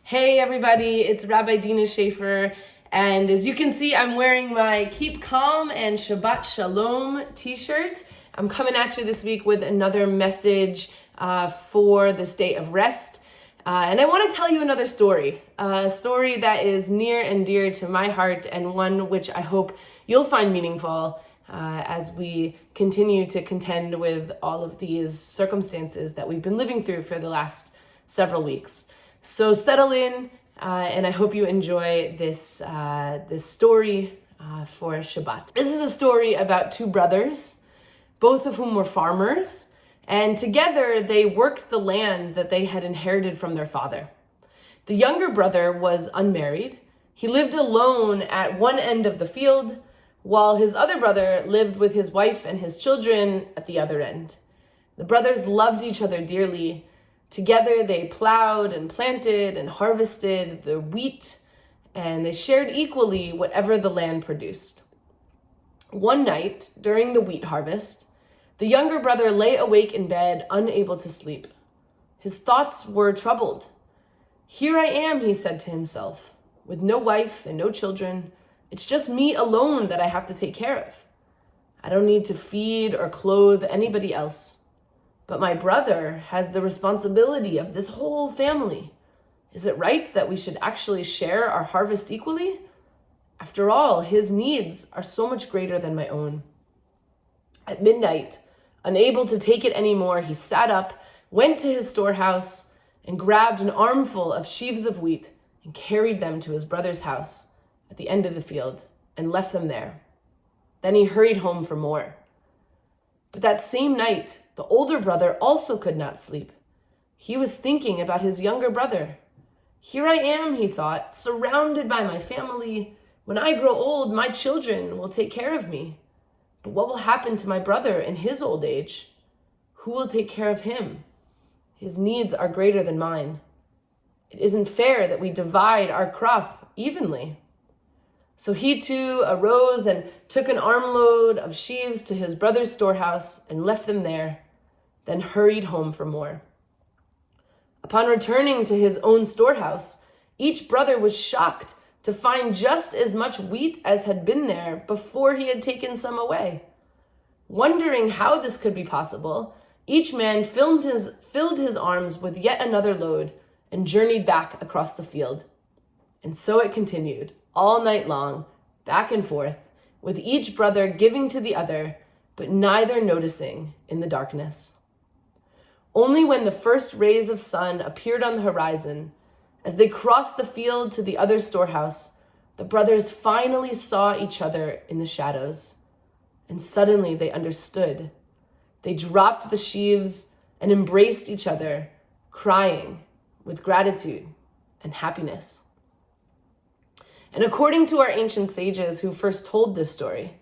Hey everybody, it's Rabbi Dena Shaffer, and as you can see, I'm wearing my Keep Calm and Shabbat Shalom t-shirt. I'm coming at you this week with another message for this day of rest. And I want to tell you another story, a story that is near and dear to my heart and one which I hope you'll find meaningful as we continue to contend with all of these circumstances that we've been living through for the last several weeks. So settle in, and I hope you enjoy this story for Shabbat. This is a story about two brothers, both of whom were farmers, and together they worked the land that they had inherited from their father. The younger brother was unmarried. He lived alone at one end of the field, while his other brother lived with his wife and his children at the other end. The brothers loved each other dearly. Together they plowed and planted and harvested the wheat, and they shared equally whatever the land produced. One night, during the wheat harvest, the younger brother lay awake in bed, unable to sleep. His thoughts were troubled. "Here I am," he said to himself, "with no wife and no children. It's just me alone that I have to take care of. I don't need to feed or clothe anybody else. But my brother has the responsibility of this whole family. Is it right that we should actually share our harvest equally? After all, his needs are so much greater than my own." At midnight, unable to take it anymore, he sat up, went to his storehouse, and grabbed an armful of sheaves of wheat and carried them to his brother's house at the end of the field and left them there. Then he hurried home for more. But that same night, the older brother also could not sleep. He was thinking about his younger brother. "Here I am," he thought, "surrounded by my family. When I grow old, my children will take care of me. But what will happen to my brother in his old age? Who will take care of him? His needs are greater than mine. It isn't fair that we divide our crop evenly." So he too arose and took an armload of sheaves to his brother's storehouse and left them there, then hurried home for more. Upon returning to his own storehouse, each brother was shocked to find just as much wheat as had been there before he had taken some away. Wondering how this could be possible, each man filled his arms with yet another load and journeyed back across the field. And so it continued, all night long, back and forth, with each brother giving to the other, but neither noticing in the darkness. Only when the first rays of sun appeared on the horizon, as they crossed the field to the other storehouse, the brothers finally saw each other in the shadows. And suddenly they understood. They dropped the sheaves and embraced each other, crying with gratitude and happiness. And according to our ancient sages who first told this story,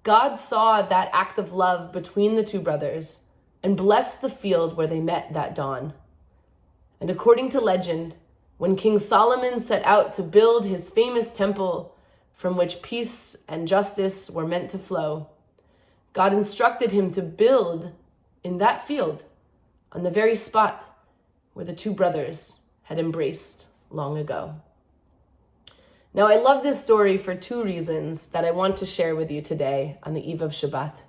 God saw that act of love between the two brothers and blessed the field where they met that dawn. And according to legend, when King Solomon set out to build his famous temple from which peace and justice were meant to flow, God instructed him to build in that field on the very spot where the two brothers had embraced long ago. Now, I love this story for two reasons that I want to share with you today on the eve of Shabbat.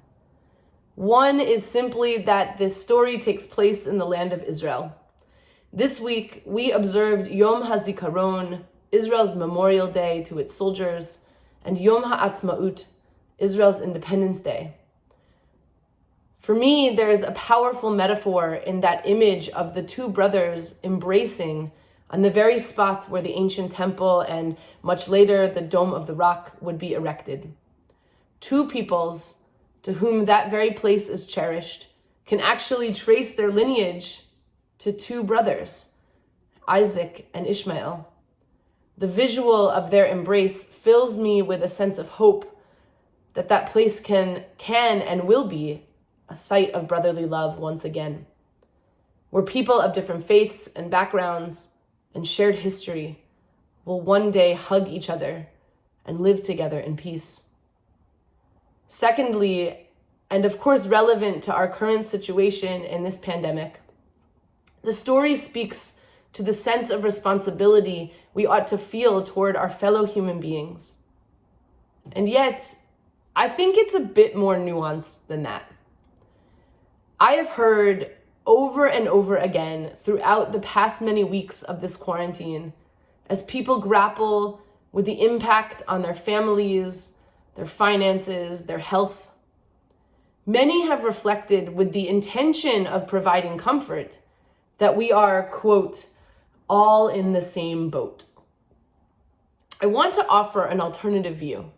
One is simply that this story takes place in the land of Israel. This week, we observed Yom HaZikaron, Israel's Memorial Day to its soldiers, and Yom HaAtzmaut, Israel's Independence Day. For me, there is a powerful metaphor in that image of the two brothers embracing on the very spot where the ancient temple and much later the Dome of the Rock would be erected. Two peoples to whom that very place is cherished can actually trace their lineage to two brothers, Isaac and Ishmael. The visual of their embrace fills me with a sense of hope that that place can and will be a site of brotherly love once again, where people of different faiths and backgrounds and shared history will one day hug each other and live together in peace. Secondly, and of course relevant to our current situation in this pandemic, the story speaks to the sense of responsibility we ought to feel toward our fellow human beings. And yet, I think it's a bit more nuanced than that. I have heard over and over again throughout the past many weeks of this quarantine, as people grapple with the impact on their families, their finances, their health, many have reflected with the intention of providing comfort that we are, quote, all in the same boat. I want to offer an alternative view,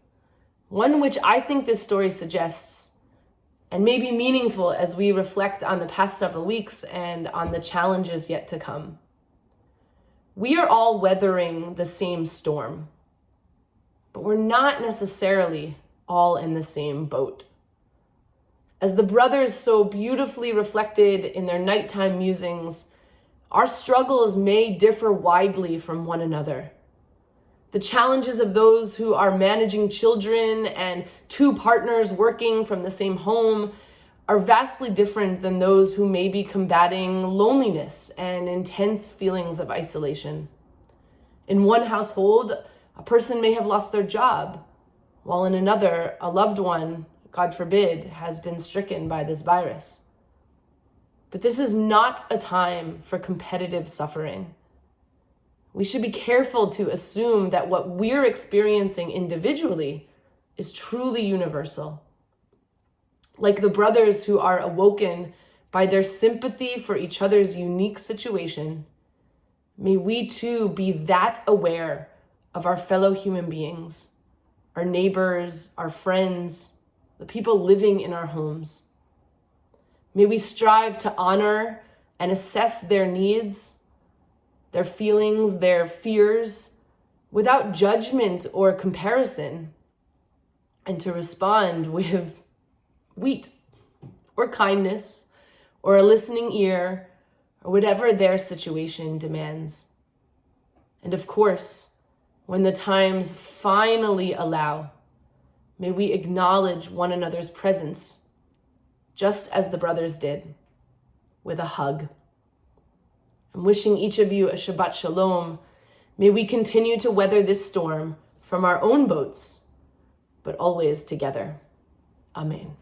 one which I think this story suggests and may be meaningful as we reflect on the past several weeks and on the challenges yet to come. We are all weathering the same storm, but we're not necessarily all in the same boat. As the brothers so beautifully reflected in their nighttime musings, our struggles may differ widely from one another. The challenges of those who are managing children and two partners working from the same home are vastly different than those who may be combating loneliness and intense feelings of isolation. In one household, a person may have lost their job, while in another, a loved one, God forbid, has been stricken by this virus. But this is not a time for competitive suffering. We should be careful to assume that what we're experiencing individually is truly universal. Like the brothers who are awoken by their sympathy for each other's unique situation, may we too be that aware of our fellow human beings, our neighbors, our friends, the people living in our homes. May we strive to honor and assess their needs, their feelings, their fears, without judgment or comparison, and to respond with wheat or kindness or a listening ear or whatever their situation demands. And of course, when the times finally allow, may we acknowledge one another's presence, just as the brothers did, with a hug. I'm wishing each of you a Shabbat Shalom. May we continue to weather this storm from our own boats, but always together. Amen.